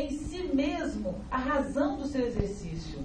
em si mesmo a razão do seu exercício.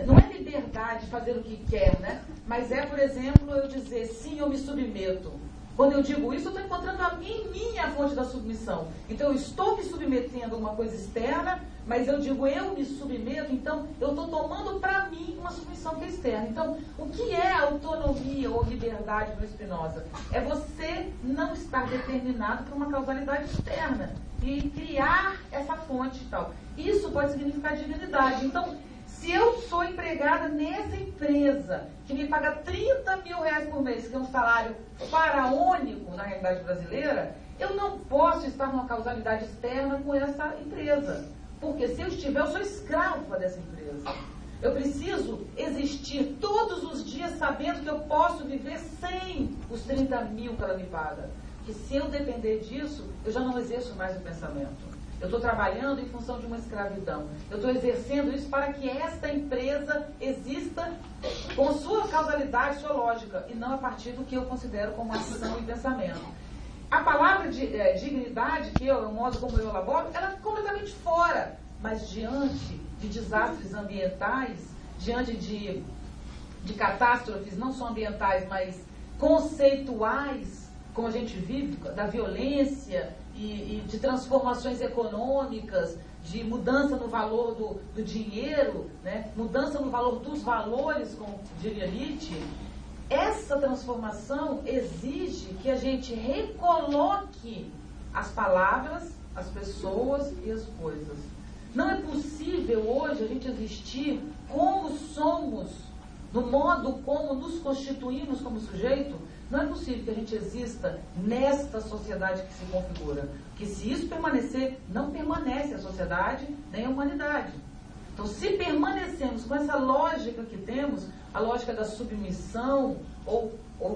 Não é liberdade de fazer o que quer, né? Mas é, por exemplo, eu dizer, sim, eu me submeto. Quando eu digo isso, eu estou encontrando em mim a fonte da submissão. Então, eu estou me submetendo a uma coisa externa, mas eu digo, eu me submeto, então eu estou tomando para mim uma submissão que é externa. Então, o que é autonomia ou liberdade para o Spinoza? É você não estar determinado por uma causalidade externa e criar essa fonte e tal. Isso pode significar dignidade. Então, se eu sou empregada nessa empresa que me paga 30 mil reais por mês, que é um salário faraônico na realidade brasileira, eu não posso estar numa causalidade externa com essa empresa. Porque se eu estiver, eu sou escrava dessa empresa. Eu preciso existir todos os dias sabendo que eu posso viver sem os 30 mil que ela me paga. Porque se eu depender disso, eu já não exerço mais o pensamento. Eu estou trabalhando em função de uma escravidão. Eu estou exercendo isso para que esta empresa exista com sua causalidade, sua lógica, e não a partir do que eu considero como ação e pensamento. A palavra dignidade, que é o modo como eu elaboro, ela é completamente fora. Mas diante de desastres ambientais, diante de catástrofes não só ambientais, mas conceituais, como a gente vive, da violência e de transformações econômicas, de mudança no valor do dinheiro, né? Mudança no valor dos valores, como diria Nietzsche, essa transformação exige que a gente recoloque as palavras, as pessoas e as coisas. Não é possível hoje a gente existir como somos, no modo como nos constituímos como sujeito. Não é possível que a gente exista nesta sociedade que se configura. Porque se isso permanecer, não permanece a sociedade nem a humanidade. Então, se permanecemos com essa lógica que temos, a lógica da submissão, ou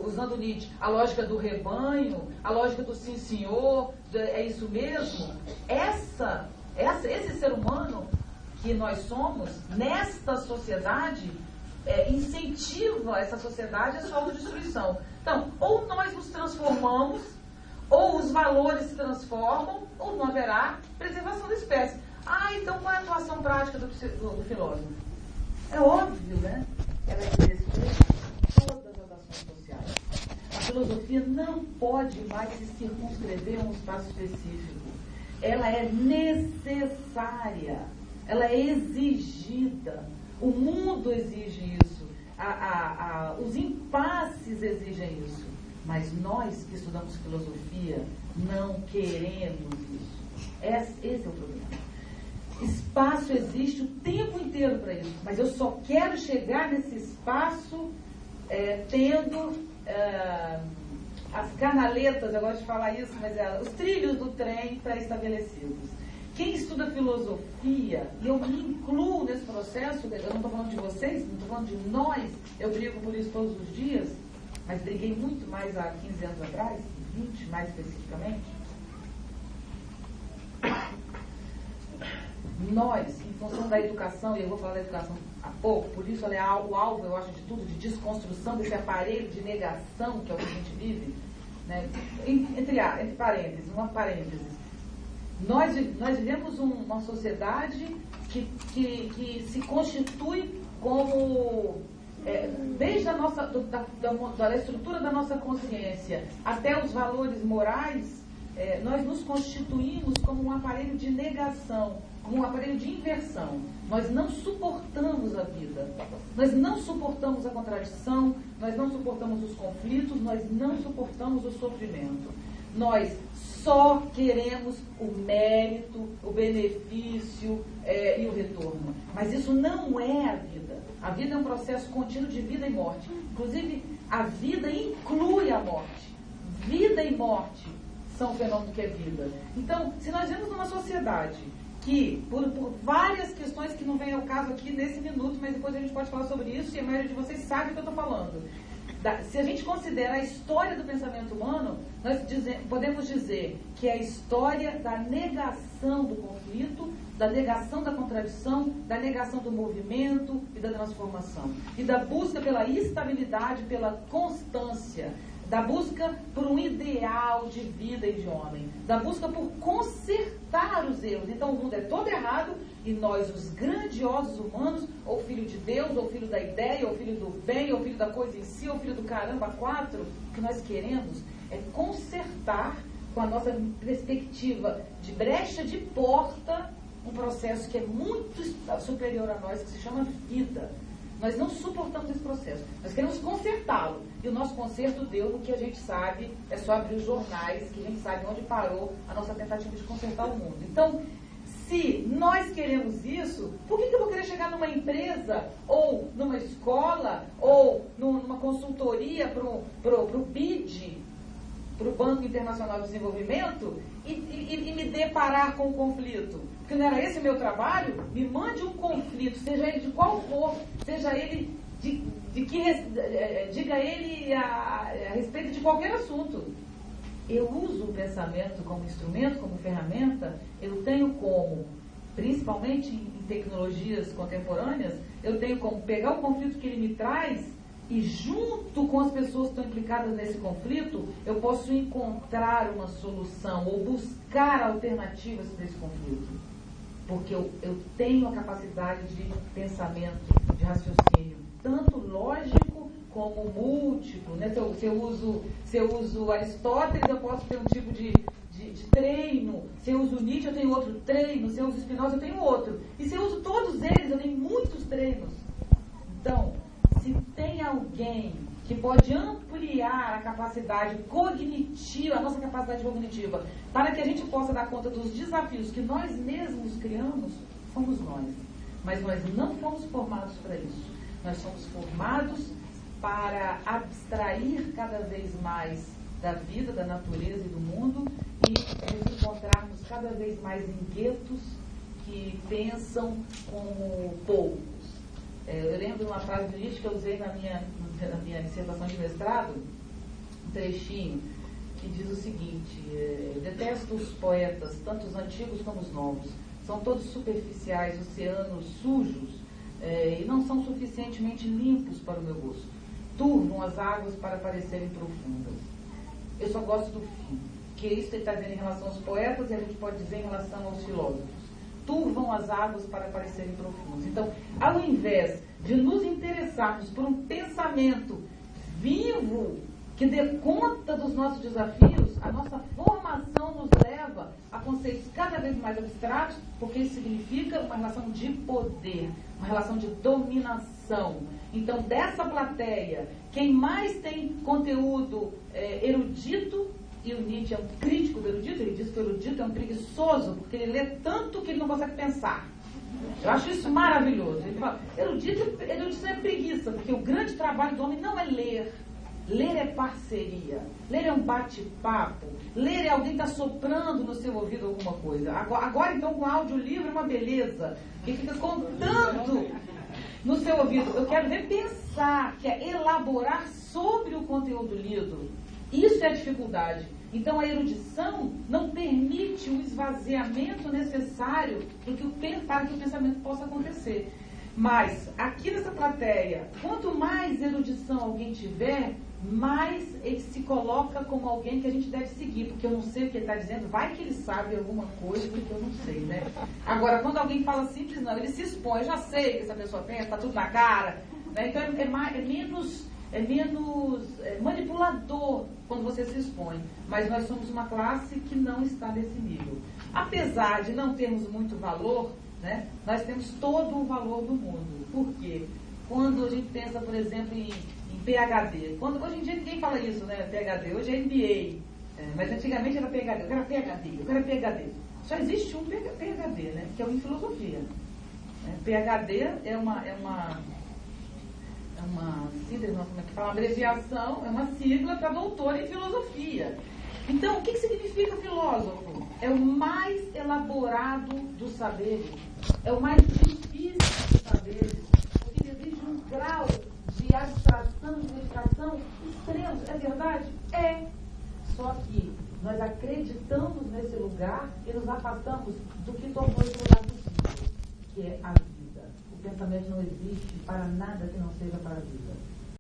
usando Nietzsche, a lógica do rebanho, a lógica do sim senhor, é isso mesmo, esse ser humano que nós somos, nesta sociedade, incentiva essa sociedade a sua autodestruição. Então, ou nós nos transformamos, ou os valores se transformam, ou não haverá preservação da espécie. Então qual é a atuação prática do filósofo? É óbvio, né? Ela respeita todas as ações sociais. A filosofia não pode mais se circunscrever a um espaço específico. Ela é necessária, ela é exigida. O mundo exige isso, os impasses exigem isso, mas nós que estudamos filosofia não queremos isso. Esse é o problema. Espaço existe o tempo inteiro para isso, mas eu só quero chegar nesse espaço tendo as canaletas, eu gosto de falar isso, mas os trilhos do trem pré-estabelecidos. Quem estuda filosofia, e eu me incluo nesse processo, eu não estou falando de vocês, não estou falando de nós, eu brigo por isso todos os dias, mas briguei muito mais há 15 anos atrás, 20 mais especificamente. Nós, em função da educação, e eu vou falar da educação há pouco, por isso ela é o alvo, eu acho, de tudo, de desconstrução desse aparelho de negação que é o que a gente vive, né? Entre parênteses, uma parêntese. Nós vivemos uma sociedade que se constitui como, desde da estrutura da nossa consciência até os valores morais, nós nos constituímos como um aparelho de negação, como um aparelho de inversão. Nós não suportamos a vida, nós não suportamos a contradição, nós não suportamos os conflitos, nós não suportamos o sofrimento. Nós só queremos o mérito, o benefício e o retorno. Mas isso não é a vida. A vida é um processo contínuo de vida e morte. Inclusive, a vida inclui a morte. Vida e morte são o fenômeno que é vida. Então, se nós vemos numa sociedade que, por várias questões que não vem ao caso aqui nesse minuto, mas depois a gente pode falar sobre isso, e a maioria de vocês sabe o que eu estou falando. Se a gente considera a história do pensamento humano, nós podemos dizer que é a história da negação do conflito, da negação da contradição, da negação do movimento e da transformação. E da busca pela estabilidade, pela constância. da busca por um ideal de vida e de homem, da busca por consertar os erros. Então o mundo é todo errado e nós, os grandiosos humanos, ou filho de Deus, ou filho da ideia, ou filho do bem, ou filho da coisa em si, ou filho do caramba quatro, o que nós queremos é consertar com a nossa perspectiva de brecha de porta um processo que é muito superior a nós, que se chama vida. Nós não suportamos esse processo. Nós queremos consertá-lo. E o nosso conserto deu no que a gente sabe, é só abrir os jornais, que a gente sabe onde parou a nossa tentativa de consertar o mundo. Então, se nós queremos isso, por que eu vou querer chegar numa empresa, ou numa escola, ou numa consultoria para o BID, para o Banco Internacional de Desenvolvimento, e me deparar com o conflito? Porque não era esse o meu trabalho? Me mande um conflito, seja ele de qual for, seja ele diga ele a respeito de qualquer assunto. Eu uso o pensamento como instrumento, como ferramenta. Eu tenho como, principalmente em tecnologias contemporâneas, eu tenho como pegar o conflito que ele me traz e, junto com as pessoas que estão implicadas nesse conflito, eu posso encontrar uma solução ou buscar alternativas para esse conflito. Porque eu tenho a capacidade de pensamento, de raciocínio, tanto lógico como múltiplo. Né? Se eu uso Aristóteles, eu posso ter um tipo de treino. Se eu uso Nietzsche, eu tenho outro treino. Se eu uso Spinoza, eu tenho outro. E se eu uso todos eles, eu tenho muitos treinos. Então, se tem alguém que pode ampliar a capacidade cognitiva, a nossa capacidade cognitiva, para que a gente possa dar conta dos desafios que nós mesmos criamos, somos nós. Mas nós não fomos formados para isso. Nós somos formados para abstrair cada vez mais da vida, da natureza e do mundo e nos encontrarmos cada vez mais em guetos que pensam como poucos. Eu lembro de uma frase do Nietzsche que eu usei na minha dissertação de mestrado, um trechinho, que diz o seguinte: eu detesto os poetas, tanto os antigos como os novos. São todos superficiais, oceanos sujos, e não são suficientemente limpos para o meu gosto. Turvam as águas para parecerem profundas. Eu só gosto do fim, que isso ele está dizendo em relação aos poetas e a gente pode dizer em relação aos filósofos. Turvam as águas para parecerem profundas. Então, ao invés de nos interessarmos por um pensamento vivo que dê conta dos nossos desafios, a nossa formação nos leva a conceitos cada vez mais abstratos, porque isso significa uma relação de poder, uma relação de dominação. Então, dessa plateia, quem mais tem conteúdo erudito, e o Nietzsche é um crítico do erudito, ele diz que o erudito é um preguiçoso, porque ele lê tanto que ele não consegue pensar. Eu acho isso maravilhoso. Ele fala, erudição é preguiça, porque o grande trabalho do homem não é ler. Ler é parceria. Ler é um bate-papo. Ler é alguém que está soprando no seu ouvido alguma coisa. Agora então, com audiolivro é uma beleza, que fica contando no seu ouvido. Eu quero ver pensar, que é elaborar sobre o conteúdo lido. Isso é a dificuldade. Então a erudição não permite o esvaziamento necessário para que o pensamento possa acontecer. Mas, aqui nessa plateia, quanto mais erudição alguém tiver, mais ele se coloca como alguém que a gente deve seguir, porque eu não sei o que ele está dizendo, vai que ele sabe alguma coisa que eu não sei, né? Agora, quando alguém fala simples, não, ele se expõe, eu já sei que essa pessoa pensa, está tudo na cara, né? Então é menos manipulador quando você se expõe. Mas nós somos uma classe que não está nesse nível. Apesar de não termos muito valor, né, nós temos todo o valor do mundo. Por quê? Quando a gente pensa, por exemplo, em PhD. Hoje em dia ninguém fala isso, né? PhD. Hoje é MBA. Mas antigamente era PhD. Eu quero PhD. Só existe um PhD, né? Que é o em filosofia. PhD é uma sigla, como é que fala? Uma abreviação, é uma sigla para doutor em filosofia. Então, o que significa filósofo? É o mais elaborado dos saberes. É o mais difícil dos saberes. Porque exige um grau de abstração, de dedicação extremo. É verdade? É. Só que nós acreditamos nesse lugar e nos afastamos do que tornou esse lugar possível, que é a vida. O pensamento não existe para nada que não seja para a vida.